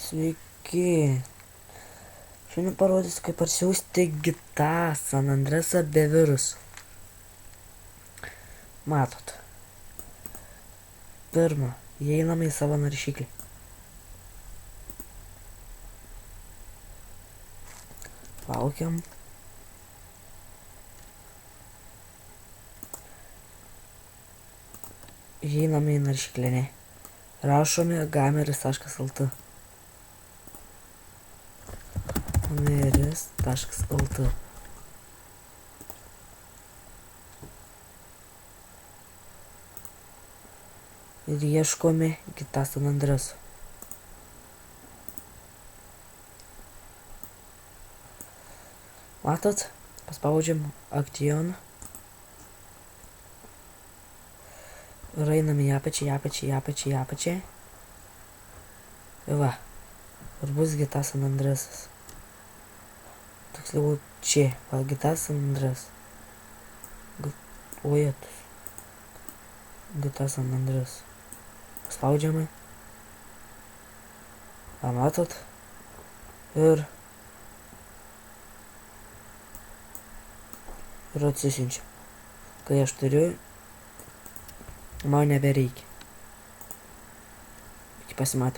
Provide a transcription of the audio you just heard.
Sveiki. Šiandien parodysiu, kaip parsiųsti GTA San Andreasą be virusų. Matot. Pirma, įeiname į savo naršyklį. Laukiam. Įeiname į naršyklę. Rašome gameris.lt. gameris.lt. Ir ieškome GTA San Andreaso. Matot, paspaudžiam Action. Ir einame į apačią. Ir va. Ir bus GTA San Andreasas. Tiksliau čia. Va, GTA San Andreas. Ojetus. GTA San Andreas. Paspaudžiame. Va, matot. Ir atsisiunčia. Kai aš turiu, man nebereikia. Iki pasimatymo.